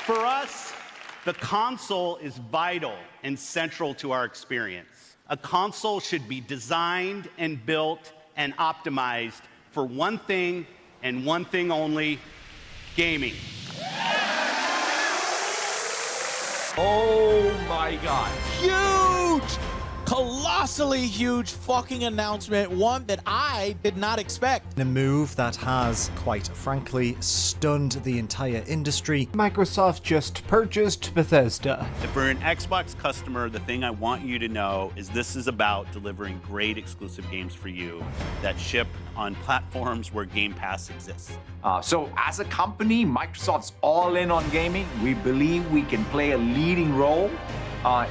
For us, the console is vital and central to our experience. A console should be designed and built and optimized for one thing and one thing only: gaming. Oh my God. Huge! Colossally huge fucking announcement, one that I did not expect. A move that has, quite frankly, stunned the entire industry. Microsoft just purchased Bethesda. If you're an Xbox customer, the thing I want you to know is this is about delivering great exclusive games for you that ship on platforms where Game Pass exists. So as a company, Microsoft's all in on gaming. We believe we can play a leading role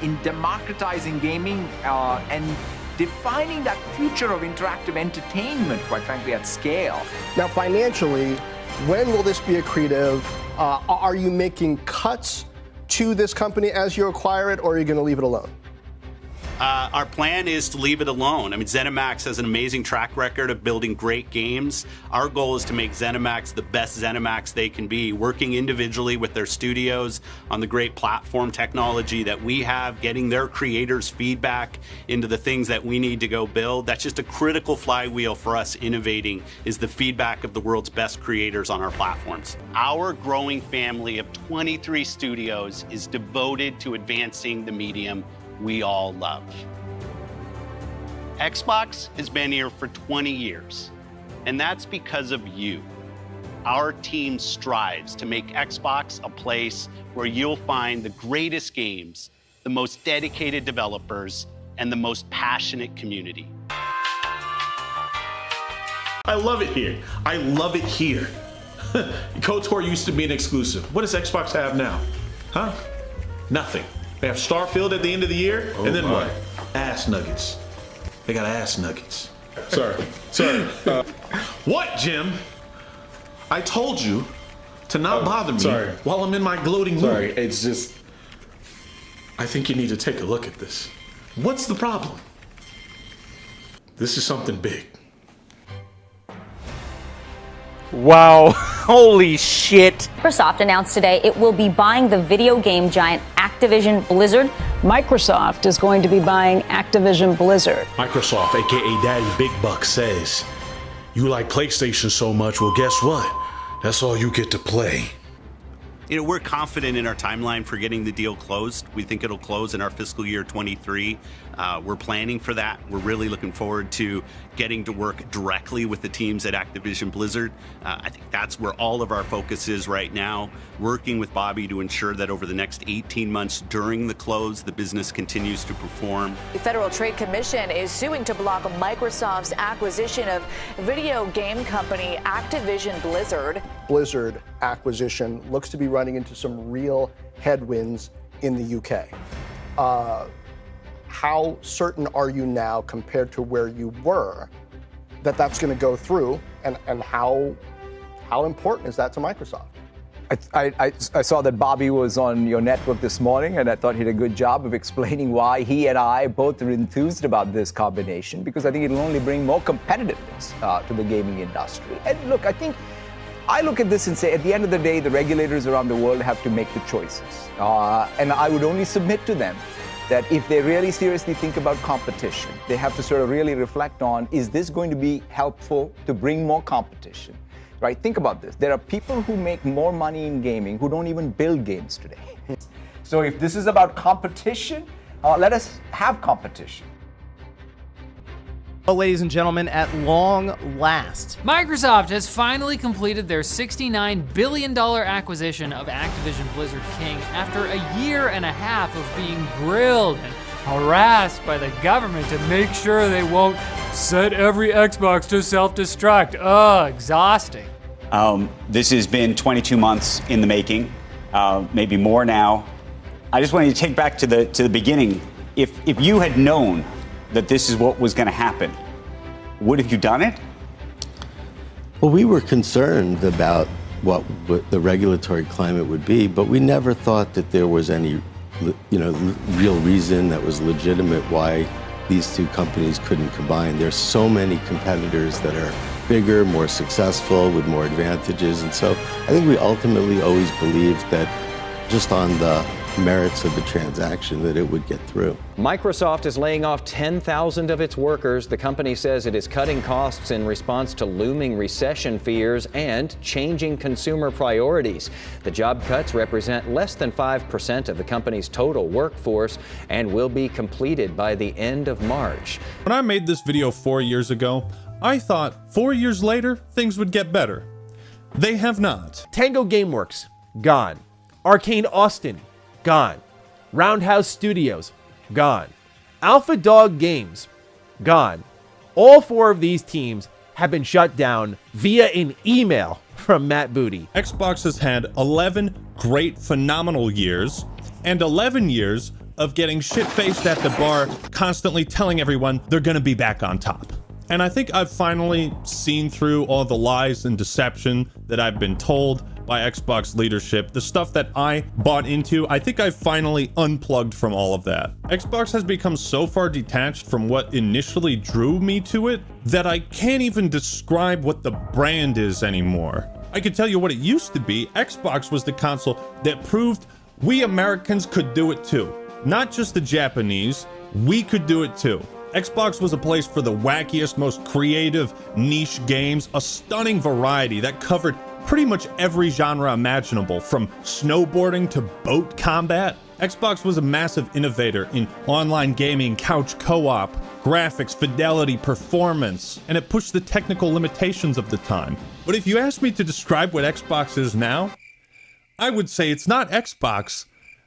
in democratizing gaming and defining that future of interactive entertainment, quite frankly, at scale. Now, financially, when will this be accretive? Are you making cuts to this company as you acquire it, or are you going to leave it alone? Our plan is to leave it alone. I mean, ZeniMax has an amazing track record of building great games. Our goal is to make ZeniMax the best ZeniMax they can be, working individually with their studios on the great platform technology that we have, getting their creators' feedback into the things that we need to go build. That's just a critical flywheel for us innovating, is the feedback of the world's best creators on our platforms. Our growing family of 23 studios is devoted to advancing the medium we all love. Xbox has been here for 20 years, and that's because of you. Our team strives to make Xbox a place where you'll find the greatest games, the most dedicated developers, and the most passionate community. I love it here. I love it here. KOTOR used to be an exclusive. What does Xbox have now? Huh? Nothing. They have Starfield at the end of the year, and then what? Ass nuggets. They got ass nuggets. Sorry. What, Jim? I told you to not bother me while I'm in my gloating mood. Sorry, it's just... I think you need to take a look at this. What's the problem? This is something big. Wow, holy shit. Microsoft announced today it will be buying the video game giant Activision Blizzard. Microsoft is going to be buying Activision Blizzard. Microsoft, aka Daddy Big Buck, says, you like PlayStation so much, well, guess what? That's all you get to play. You know, we're confident in our timeline for getting the deal closed. We think it'll close in our fiscal year 23. We're planning for that. We're really looking forward to getting to work directly with the teams at Activision Blizzard. I think that's where all of our focus is right now, working with Bobby to ensure that over the next 18 months during the close, the business continues to perform. The Federal Trade Commission is suing to block Microsoft's acquisition of video game company Activision Blizzard. Blizzard acquisition looks to be running into some real headwinds in the UK. How certain are you now, compared to where you were, that that's going to go through, and how important is that to Microsoft? I saw that Bobby was on your network this morning, and I thought he did a good job of explaining why he and I both are enthused about this combination, because I think it'll only bring more competitiveness to the gaming industry. And look, I look at this and say, at the end of the day, the regulators around the world have to make the choices. And I would only submit to them that if they really seriously think about competition, they have to sort of really reflect on, is this going to be helpful to bring more competition? Right? Think about this. There are people who make more money in gaming who don't even build games today. So if this is about competition, let us have competition. Well, ladies and gentlemen, at long last, Microsoft has finally completed their $69 billion acquisition of Activision Blizzard King after a year and a half of being grilled and harassed by the government to make sure they won't set every Xbox to self-destruct. Exhausting. This has been 22 months in the making, maybe more now. I just wanted to take back to the beginning. If you had known that this is what was going to happen, would have you done it? Well, we were concerned about what the regulatory climate would be, but we never thought that there was any, real reason that was legitimate why these two companies couldn't combine. There's so many competitors that are bigger, more successful, with more advantages, and so I think we ultimately always believed that just on the merits of the transaction that it would get through. Microsoft is laying off 10,000 of its workers. The company says it is cutting costs in response to looming recession fears and changing consumer priorities. The job cuts represent less than 5% of the company's total workforce and will be completed by the end of March. When I made this video 4 years ago, I thought 4 years later, things would get better. They have not. Tango Gameworks, gone. Arcane Austin, gone. Roundhouse Studios, gone. Alpha Dog Games, gone. All 4 of these teams have been shut down via an email from Matt Booty. Xbox has had 11 great, phenomenal years, and 11 years of getting shit-faced at the bar, constantly telling everyone they're gonna be back on top. And I think I've finally seen through all the lies and deception that I've been told by Xbox leadership. The stuff that I bought into, I think I've finally unplugged from all of that. Xbox has become so far detached from what initially drew me to it that I can't even describe what the brand is anymore. I can tell you what it used to be. Xbox was the console that proved we Americans could do it too. Not just the Japanese, we could do it too. Xbox was a place for the wackiest, most creative niche games, a stunning variety that covered pretty much every genre imaginable, from snowboarding to boat combat. Xbox was a massive innovator in online gaming, couch co-op, graphics, fidelity, performance, and it pushed the technical limitations of the time. But if you ask me to describe what Xbox is now, I would say it's not Xbox.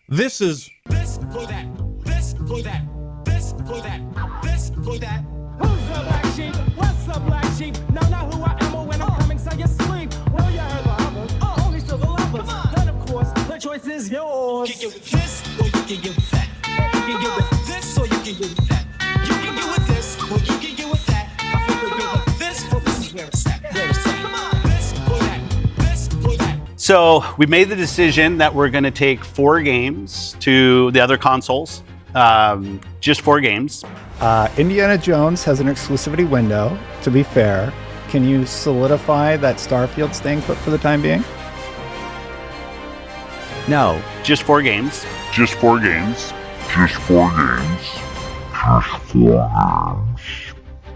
This is... This for that, this for that, this for that, this for that. Who's the black sheep? What's the black sheep? No, not who I am or when I'm coming, so you sleep. Well, you heard the others, only still the lovers. Then, of course, the choice is yours. You can get with this, or you can get with that. You can get with this, or you can get with that. You can get with this, or you can get with that. I feel we get with this, for this is where it's at. Where it's at. Come on. This for that, this for that. So we made the decision that we're going to take 4 games to the other consoles. Just 4 games. Indiana Jones has an exclusivity window, to be fair. Can you solidify that Starfield's staying put for the time being? No. Just 4 games. Just 4 games. Just 4 games. Just 4 games.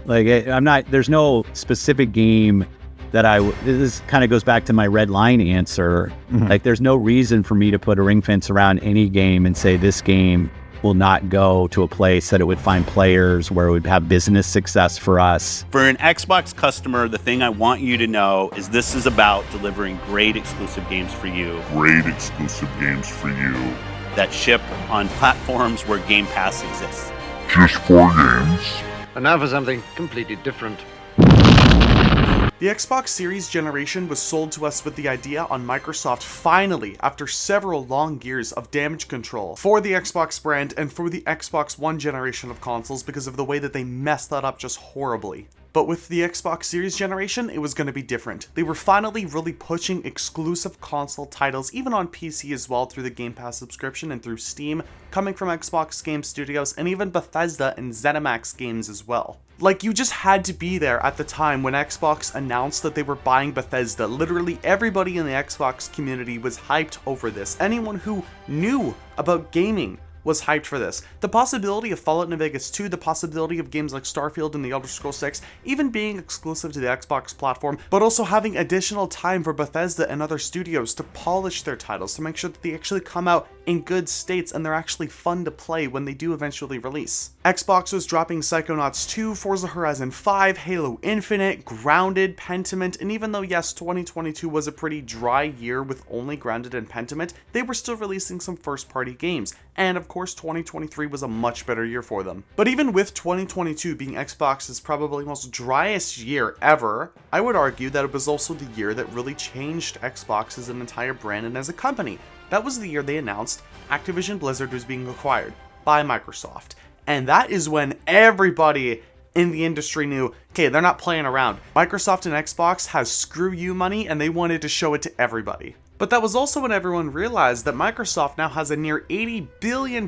Like, I'm not, there's no specific game that this kind of goes back to my red line answer. Mm-hmm. Like, there's no reason for me to put a ring fence around any game and say this game will not go to a place that it would find players, where it would have business success for us. For an Xbox customer, the thing I want you to know is this is about delivering great exclusive games for you. Great exclusive games for you. That ship on platforms where Game Pass exists. Just 4 games. And now for something completely different. The Xbox Series generation was sold to us with the idea on Microsoft finally, after several long years of damage control for the Xbox brand and for the Xbox One generation of consoles because of the way that they messed that up just horribly. But with the Xbox Series generation, it was going to be different. They were finally really pushing exclusive console titles, even on PC as well, through the Game Pass subscription and through Steam, coming from Xbox Game Studios and even Bethesda and ZeniMax Games as well. Like, you just had to be there at the time when Xbox announced that they were buying Bethesda. Literally everybody in the Xbox community was hyped over this. Anyone who knew about gaming was hyped for this. The possibility of Fallout New Vegas 2, the possibility of games like Starfield and The Elder Scrolls 6 even being exclusive to the Xbox platform, but also having additional time for Bethesda and other studios to polish their titles, to make sure that they actually come out in good states and they're actually fun to play when they do eventually release. Xbox was dropping Psychonauts 2, Forza Horizon 5, Halo Infinite, Grounded, Pentiment, and even though yes, 2022 was a pretty dry year with only Grounded and Pentiment, they were still releasing some first-party games. And of course, 2023 was a much better year for them. But even with 2022 being Xbox's probably most driest year ever, I would argue that it was also the year that really changed Xbox as an entire brand and as a company. That was the year they announced Activision Blizzard was being acquired by Microsoft. And that is when everybody in the industry knew, okay, they're not playing around. Microsoft and Xbox has screw you money and they wanted to show it to everybody. But that was also when everyone realized that Microsoft now has a near $80 billion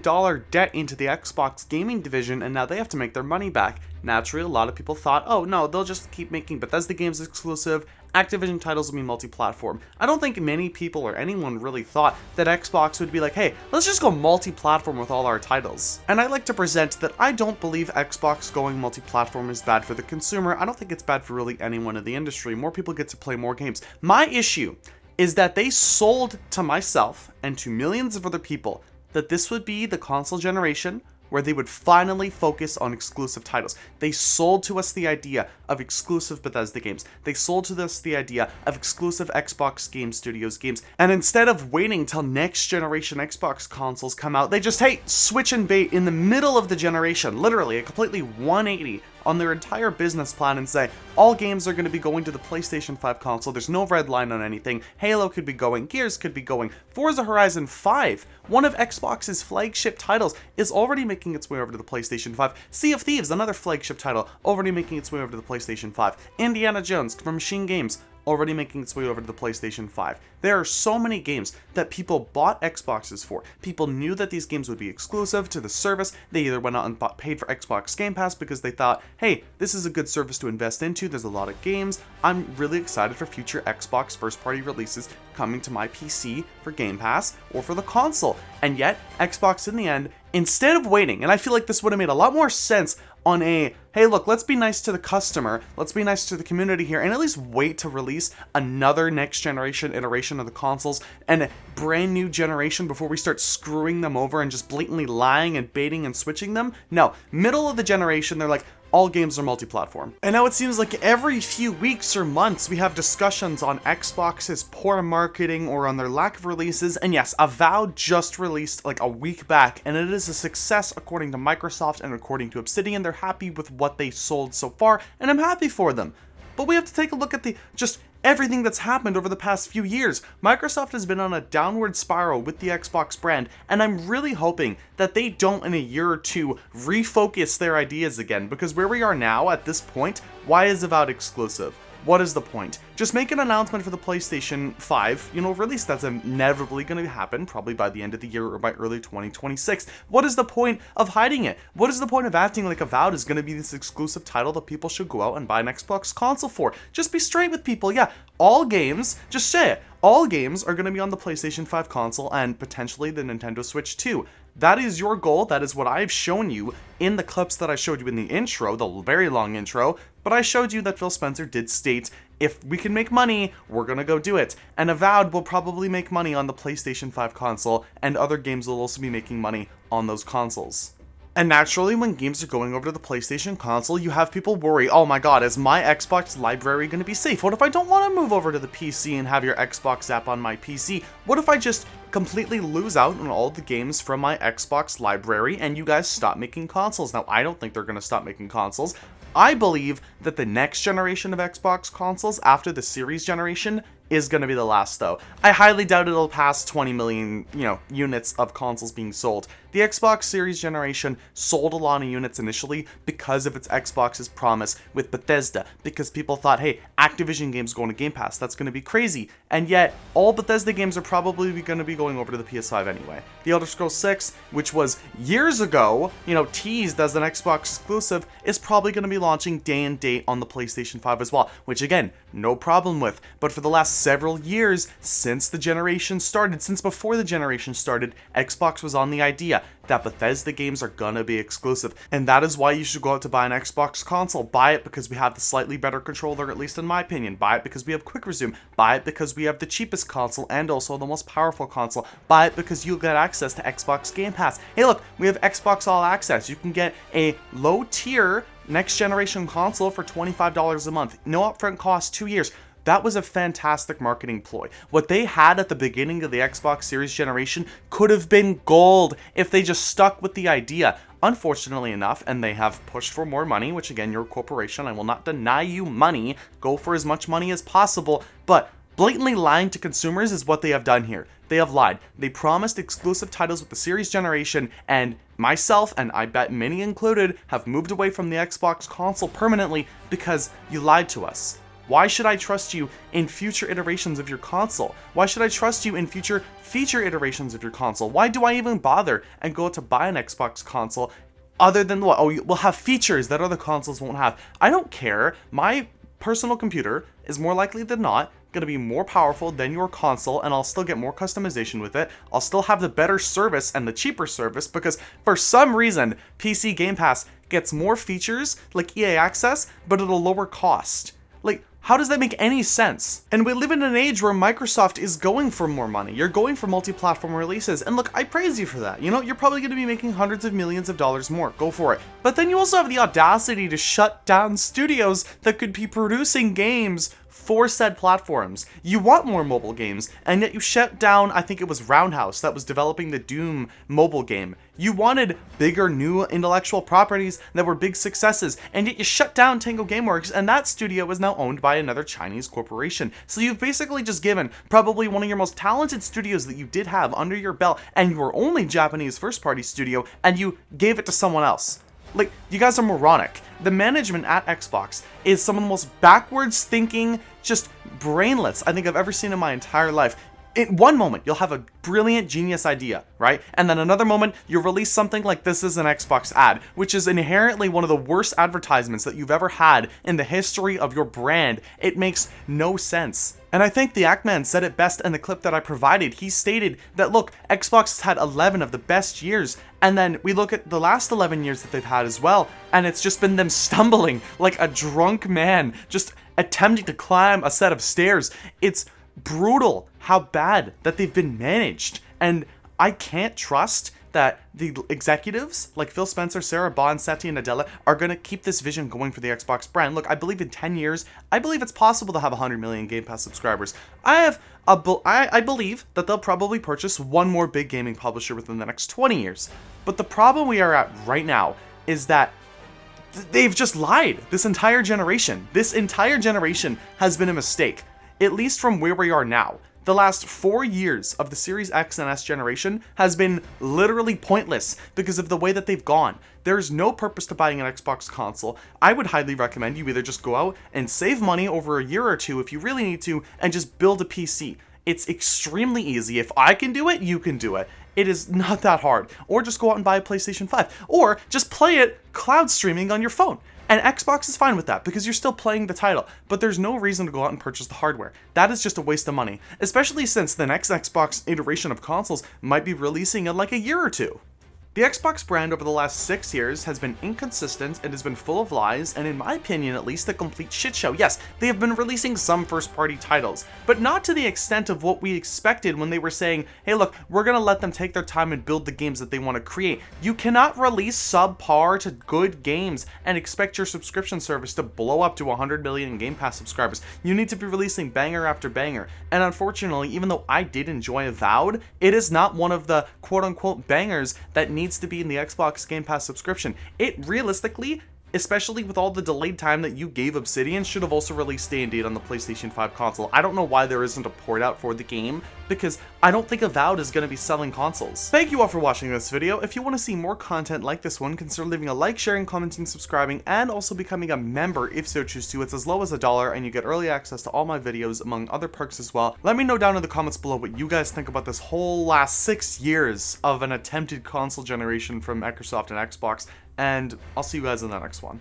debt into the Xbox gaming division, and now they have to make their money back. Naturally, a lot of people thought, oh no, they'll just keep making Bethesda games exclusive, Activision titles will be multi-platform. I don't think many people or anyone really thought that Xbox would be like, hey, let's just go multi-platform with all our titles. And I like to present that I don't believe Xbox going multi-platform is bad for the consumer. I don't think it's bad for really anyone in the industry. More people get to play more games. My issue is that they sold to myself and to millions of other people that this would be the console generation where they would finally focus on exclusive titles. They sold to us the idea of exclusive Bethesda games. They sold to us the idea of exclusive Xbox Game Studios games. And instead of waiting till next generation Xbox consoles come out, they just, hey, switch and bait in the middle of the generation, literally a completely 180 on their entire business plan and say, all games are going to be going to the PlayStation 5 console. There's no red line on anything. Halo could be going, Gears could be going. Forza Horizon 5, one of Xbox's flagship titles, is already making its way over to the PlayStation 5. Sea of Thieves, another flagship title, already making its way over to the PlayStation 5. Indiana Jones from Machine Games, already making its way over to the PlayStation 5. There are so many games that people bought Xboxes for. People knew that these games would be exclusive to the service. They either went out and paid for Xbox Game Pass because they thought, hey, this is a good service to invest into. There's a lot of games. I'm really excited for future Xbox first-party releases coming to my PC for Game Pass or for the console. And yet, Xbox in the end, instead of waiting, and I feel like this would have made a lot more sense on a, hey look, let's be nice to the customer, let's be nice to the community here, and at least wait to release another next generation iteration of the consoles and a brand new generation before we start screwing them over and just blatantly lying and baiting and switching them. No, middle of the generation, they're like, all games are multi-platform. And now it seems like every few weeks or months we have discussions on Xbox's poor marketing or on their lack of releases. And yes, Avowed just released like a week back, and it is a success according to Microsoft and according to Obsidian. They're happy with what they sold so far, and I'm happy for them. But we have to take a look at the just everything that's happened over the past few years. Microsoft has been on a downward spiral with the Xbox brand, and I'm really hoping that they don't in a year or two refocus their ideas again, because where we are now at this point, why is Avowed exclusive? What is the point? Just make an announcement for the PlayStation 5, release that's inevitably going to happen, probably by the end of the year or by early 2026. What is the point of hiding it? What is the point of acting like Avowed is going to be this exclusive title that people should go out and buy an Xbox console for? Just be straight with people. Yeah, all games, just say it, all games are going to be on the PlayStation 5 console and potentially the Nintendo Switch too. That is your goal. That is what I've shown you in the clips that I showed you in the intro, the very long intro. But I showed you that Phil Spencer did state, if we can make money, we're gonna go do it. And Avowed will probably make money on the PlayStation 5 console, and other games will also be making money on those consoles. And naturally, when games are going over to the PlayStation console, you have people worry, oh my god, is my Xbox library going to be safe? What if I don't want to move over to the PC and have your Xbox app on my PC? What if I just completely lose out on all the games from my Xbox library and you guys stop making consoles? Now, I don't think they're going to stop making consoles. I believe that the next generation of Xbox consoles after the Series generation is going to be the last, though. I highly doubt it'll pass 20 million, units of consoles being sold. The Xbox Series generation sold a lot of units initially because of its Xbox's promise with Bethesda, because people thought, hey, Activision games going to Game Pass, that's going to be crazy. And yet, all Bethesda games are probably going to be going over to the PS5 anyway. The Elder Scrolls 6, which was years ago, teased as an Xbox exclusive, is probably going to be launching day and date on the PlayStation 5 as well, which again, no problem with. But for the last several years, since the generation started, since before the generation started, Xbox was on the idea that Bethesda games are gonna be exclusive, and that is why you should go out to buy an Xbox console. Buy it because we have the slightly better controller, at least in my opinion. Buy it because we have quick resume. Buy it because we have the cheapest console and also the most powerful console. Buy it because you'll get access to Xbox Game Pass. Hey look, we have Xbox All Access. You can get a low tier next generation console for $25 a month. No upfront cost, 2 years. That was a fantastic marketing ploy. What they had at the beginning of the Xbox Series generation could have been gold if they just stuck with the idea. Unfortunately enough, and they have pushed for more money, which again, you're a corporation, I will not deny you money, go for as much money as possible, but blatantly lying to consumers is what they have done here. They have lied. They promised exclusive titles with the Series generation, and myself, and I bet many included, have moved away from the Xbox console permanently because you lied to us. Why should I trust you in future iterations of your console? Why should I trust you in future feature iterations of your console? Why do I even bother and go to buy an Xbox console other than what? Oh, we'll have features that other consoles won't have. I don't care. My personal computer is more likely than not going to be more powerful than your console, and I'll still get more customization with it. I'll still have the better service and the cheaper service because for some reason PC Game Pass gets more features like EA Access, but at a lower cost. Like, how does that make any sense? And we live in an age where Microsoft is going for more money. You're going for multi-platform releases. And look, I praise you for that. You know, you're probably going to be making hundreds of millions of dollars more. Go for it. But then you also have the audacity to shut down studios that could be producing games for said platforms. You want more mobile games, and yet you shut down, I think it was Roundhouse that was developing the Doom mobile game. You wanted bigger new intellectual properties that were big successes, and yet you shut down Tango Gameworks, and that studio is now owned by another Chinese corporation. So you've basically just given probably one of your most talented studios that you did have under your belt, and your only Japanese first-party studio, and you gave it to someone else. Like, you guys are moronic. The management at Xbox is some of the most backwards thinking, just brainless I think I've ever seen in my entire life. In one moment, you'll have a brilliant genius idea, right? And then another moment, you'll release something like this is an Xbox ad, which is inherently one of the worst advertisements that you've ever had in the history of your brand. It makes no sense. And I think the Ackman said it best in the clip that I provided. He stated that, look, Xbox has had 11 of the best years, and then we look at the last 11 years that they've had as well, and it's just been them stumbling like a drunk man, just attempting to climb a set of stairs. It's brutal how bad that they've been managed, and I can't trust that the executives like Phil Spencer, Sarah Bond, Satya Nadella are going to keep this vision going for the Xbox brand. Look, I believe in 10 years, I believe it's possible to have 100 million Game Pass subscribers. I believe that they'll probably purchase one more big gaming publisher within the next 20 years. But the problem we are at right now is that they've just lied this entire generation. This entire generation has been a mistake, at least from where we are now. The last 4 years of the Series X and S generation has been literally pointless because of the way that they've gone. There's no purpose to buying an Xbox console. I would highly recommend you either just go out and save money over a year or two if you really need to, and just build a PC. It's extremely easy. If I can do it, you can do it. It is not that hard. Or just go out and buy a PlayStation 5. Or just play it cloud streaming on your phone. And Xbox is fine with that because you're still playing the title, but there's no reason to go out and purchase the hardware. That is just a waste of money, especially since the next Xbox iteration of consoles might be releasing in like a year or two. The Xbox brand over the last 6 years has been inconsistent and has been full of lies, and in my opinion at least, a complete shit show. Yes, they have been releasing some first-party titles, but not to the extent of what we expected when they were saying, hey look, we're gonna let them take their time and build the games that they want to create. You cannot release subpar to good games and expect your subscription service to blow up to 100 million Game Pass subscribers. You need to be releasing banger after banger, and unfortunately, even though I did enjoy Avowed, it is not one of the quote-unquote bangers that needs to be in the Xbox Game Pass subscription. It realistically, especially with all the delayed time that you gave Obsidian, should have also released day and date on the PlayStation 5 console. I don't know why there isn't a port out for the game, because I don't think Avowed is going to be selling consoles. Thank you all for watching this video. If you want to see more content like this one, consider leaving a like, sharing, commenting, subscribing, and also becoming a member if so choose to. It's as low as $1 and you get early access to all my videos, among other perks as well. Let me know down in the comments below what you guys think about this whole last 6 years of an attempted console generation from Microsoft and Xbox, and I'll see you guys in the next one.